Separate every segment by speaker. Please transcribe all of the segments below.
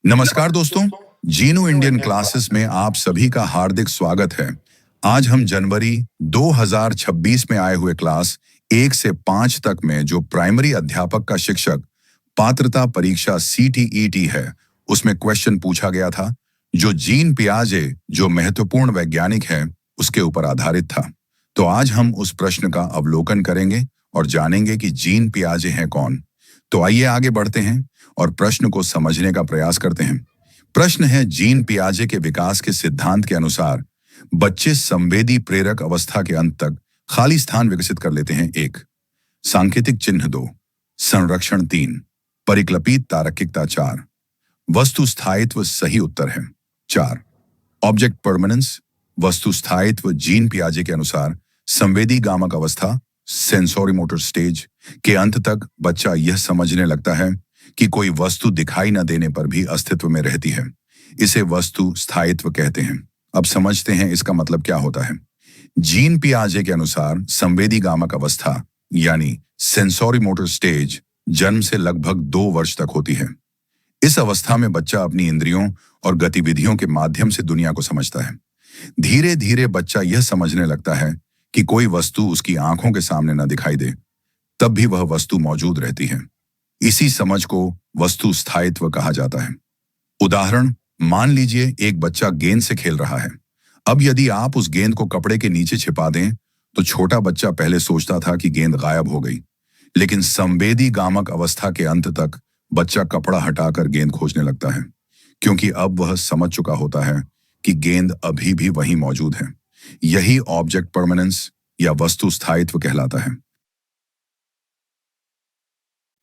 Speaker 1: नमस्कार दोस्तों, Jinu Indian classes में आप सभी का हार्दिक स्वागत है। आज हम जनवरी 2026 में आए हुए क्लास 1 से 5 तक में जो प्राइमरी अध्यापक का शिक्षक पात्रता परीक्षा CTET है, उसमें क्वेश्चन पूछा गया था, जो जीन पियाजे जो महत्वपूर्ण वैज्ञानिक है, उसके ऊपर आधारित था। तो आज हम उस प्रश्न का अवलोकन करेंगे और जानेंगे कि जीन पियाजे हैं कौन। तो आइए आगे बढ़ते हैं और प्रश्न को समझने का प्रयास करते हैं। प्रश्न है, जीन पियाजे के विकास के सिद्धांत के अनुसार बच्चे संवेदी प्रेरक अवस्था के अंत तक खाली स्थान विकसित कर लेते हैं। 1, सांकेतिक चिन्ह 2, संरक्षण 3, परिकल्पित तार्किकता 4, वस्तु स्थायित्व सही उत्तर है। 4, ऑब्जेक्ट परमानेंस, वस्तु स्थायित्व जीन पियाजे के अनुसार संवेदी गामक अवस्था सेंसोरी मोटर स्टेज के अंत तक बच्चा यह समझने लगता है कि कोई वस्तु दिखाई न देने पर भी अस्तित्व में रहती है। इसे वस्तु स्थायित्व कहते हैं। अब समझते हैं इसका मतलब क्या होता है। जीन पियाजे के अनुसार संवेदी गामक अवस्था यानी सेंसोरी मोटर स्टेज जन्म से लगभग 2 वर्ष तक होती है। इस अवस्था में बच्चा अपनी इंद्रियों और गतिविधियों के माध्यम से दुनिया को समझता है। धीरे धीरे बच्चा यह समझने लगता है कि कोई वस्तु उसकी आंखों के सामने न दिखाई दे, तब भी वह वस्तु मौजूद रहती है। इसी समझ को वस्तु स्थायित्व कहा जाता है। उदाहरण, मान लीजिए एक बच्चा गेंद से खेल रहा है। अब यदि आप उस गेंद को कपड़े के नीचे छिपा दें, तो छोटा बच्चा पहले सोचता था कि गेंद गायब हो गई, लेकिन संवेदी गामक अवस्था के अंत तक बच्चा कपड़ा हटाकर गेंद खोजने लगता है, क्योंकि अब वह समझ चुका होता है कि गेंद अभी भी वहीं मौजूद है। यही ऑब्जेक्ट परमानेंस या वस्तु स्थायित्व कहलाता है।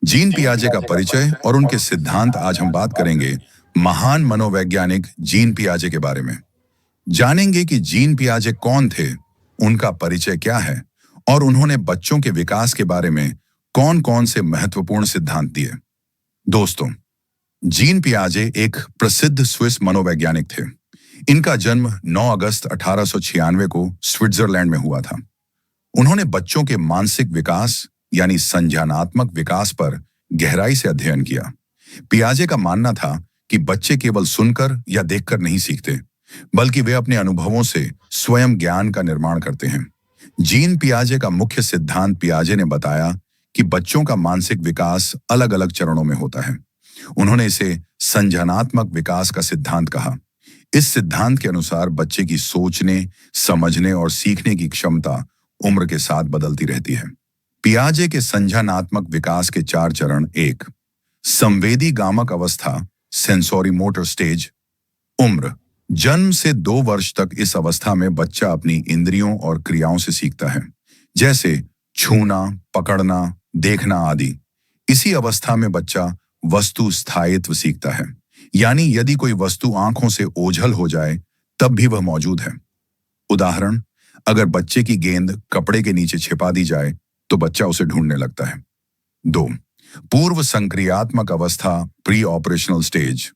Speaker 1: जीन पियाजे का परिचय और उनके सिद्धांत। आज हम बात करेंगे महान मनोवैज्ञानिक जीन पियाजे के बारे में। जानेंगे कि जीन पियाजे कौन थे, उनका परिचय क्या है और उन्होंने बच्चों के विकास के बारे में कौन-कौन से महत्वपूर्ण सिद्धांत दिए। दोस्तों, जीन पियाजे एक प्रसिद्ध स्विस मनोवैज्ञानिक थे। इनका जन्म 9 अगस्त 1896 को स्विट्जरलैंड में हुआ था। उन्होंने बच्चों के मानसिक विकास यानी संज्ञानात्मक विकास पर गहराई से अध्ययन किया। पियाजे का मानना था कि बच्चे केवल सुनकर या देखकर नहीं सीखते, बल्कि वे अपने अनुभवों से स्वयं ज्ञान का निर्माण करते हैं। जीन पियाजे का मुख्य सिद्धांत पियाजे ने बताया कि बच्चों का मानसिक विकास अलग-अलग चरणों में होता है। उन्होंने इसे संज्ञानात्मक विकास का सिद्धांत कहा। इस सिद्धांत के अनुसार बच्चे की सोचने, समझने और सीखने की क्षमता उम्र के साथ बदलती रहती है। पियाजे के संज्ञानात्मक विकास के 4 चरण। 1, संवेदी गामक अवस्था सेंसोरी मोटर स्टेज। उम्र, जन्म से 2 वर्ष तक इस अवस्था में बच्चा अपनी इंद्रियों और क्रियाओं से सीखता है, जैसे छूना, पकड़ना, देखना आदि। इसी अवस्था में बच्चा वस्तु स्थायित्व सीखता है, यानी यदि कोई वस्तु आंखों से ओझल हो जाए, तब भी वह मौजूद है। उदाहरण, अगर बच्चे की गेंद कपड़े के नीचे छिपा दी जाए, तो बच्चा उसे ढूंढने लगता है। 2, पूर्व संक्रियात्मक अवस्था प्री ऑपरेशनल स्टेज।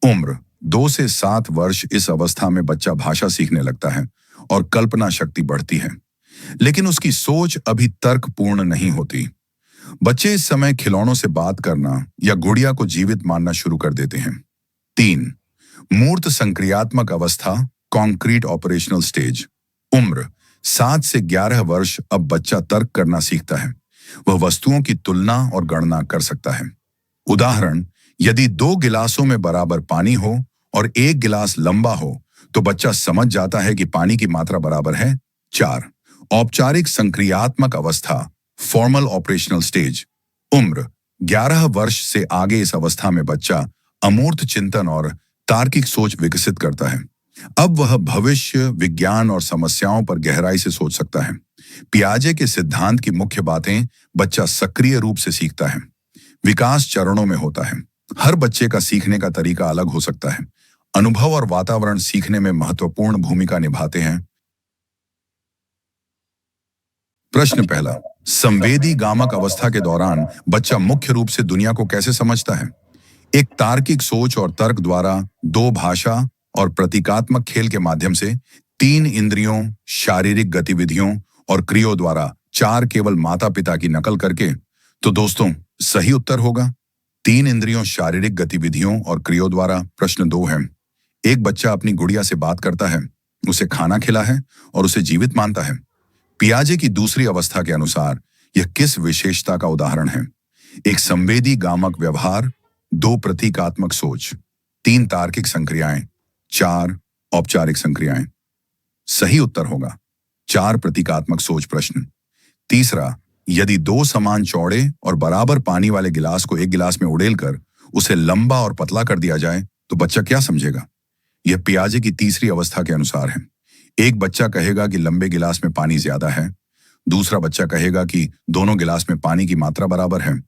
Speaker 1: उम्र, 2 से 7 वर्ष इस अवस्था में बच्चा भाषा सीखने लगता है और कल्पना शक्ति बढ़ती है, लेकिन उसकी सोच अभी तर्कपूर्ण नहीं होती। बच्चे इस समय खिलौनों से बात करना या गुड़िया को जीवित मानना शुरू कर देते हैं। 3, मूर्त संक्रियात्मक अवस्था कॉन्क्रीट ऑपरेशनल स्टेज। उम्र, 7 से 11 वर्ष अब बच्चा तर्क करना सीखता है। वह वस्तुओं की तुलना और गणना कर सकता है। उदाहरण, यदि 2 गिलासों में बराबर पानी हो और 1 गिलास लंबा हो, तो बच्चा समझ जाता है कि पानी की मात्रा बराबर है। 4, औपचारिक संक्रियात्मक अवस्था फॉर्मल ऑपरेशनल स्टेज। उम्र, 11 वर्ष से आगे इस अवस्था में बच्चा अमूर्त चिंतन और तार्किक सोच विकसित करता है। अब वह भविष्य, विज्ञान और समस्याओं पर गहराई से सोच सकता है। पियाजे के सिद्धांत की मुख्य बातें बच्चा सक्रिय रूप से सीखता है। विकास चरणों में होता है। हर बच्चे का सीखने का तरीका अलग हो सकता है। अनुभव और वातावरण सीखने में महत्वपूर्ण भूमिका निभाते हैं। प्रश्न पहला, संवेदी गामक अवस्था के दौरान बच्चा मुख्य रूप से दुनिया को कैसे समझता है? एक तार्किक सोच और तर्क द्वारा, 2 भाषा और प्रतीकात्मक खेल के माध्यम से, 3 इंद्रियों, शारीरिक गतिविधियों और क्रियाओं द्वारा, 4 केवल माता पिता की नकल करके। तो दोस्तों, सही उत्तर होगा तीन इंद्रियों शारीरिक गतिविधियों और क्रियाओं द्वारा। प्रश्न 2 है, एक बच्चा अपनी गुड़िया से बात करता है, उसे खाना खिला है और उसे जीवित मानता है। पियाजे की दूसरी अवस्था के अनुसार यह किस विशेषता का उदाहरण है? एक संवेदी गामक व्यवहार, 2 प्रतीकात्मक सोच, 3 तार्किक संक्रियाएं, 4 औपचारिक संक्रियाएं। सही उत्तर होगा 4 प्रतीकात्मक सोच प्रश्न। तीसरा, यदि 2 समान चौड़े और बराबर पानी वाले गिलास को एक गिलास में उड़ेलकर उसे लंबा और पतला कर दिया जाए तो बच्चा क्या समझेगा? यह पियाजे की तीसरी अवस्था के अनुसार है। एक बच्चा कहेगा कि लंबे गिलास में पानी ज्यादा है, दूसरा बच्चा कहेगा कि दोनों गिलास में पानी की मात्रा बराबर है,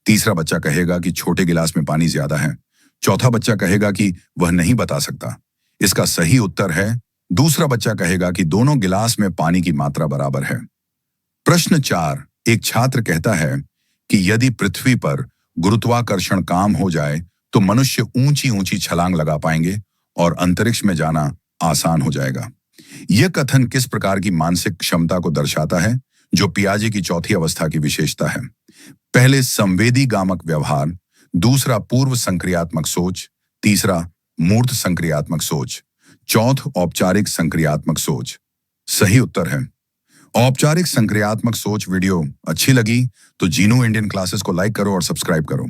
Speaker 1: तीसरा बच्चा कहेगा कि छोटे गिलास में पानी ज्यादा है, चौथा बच्चा कहेगा कि वह नहीं बता सकता। इसका सही उत्तर है दूसरा बच्चा कहेगा कि दोनों गिलास में पानी की मात्रा बराबर है। प्रश्न 4, एक छात्र कहता है कि यदि पृथ्वी पर गुरुत्वाकर्षण काम हो जाए तो मनुष्य ऊंची ऊंची छलांग लगा पाएंगे और अंतरिक्ष में जाना आसान हो जाएगा। यह कथन किस प्रकार की मानसिक क्षमता को दर्शाता है जो पियाजे की चौथी अवस्था की विशेषता है? पहले संवेदी गामक व्यवहार, दूसरा पूर्व संक्रियात्मक सोच, तीसरा मूर्त संक्रियात्मक सोच, चौथ औपचारिक संक्रियात्मक सोच। सही उत्तर है औपचारिक संक्रियात्मक सोच। वीडियो अच्छी लगी तो जीनू इंडियन क्लासेस को लाइक करो और सब्सक्राइब करो।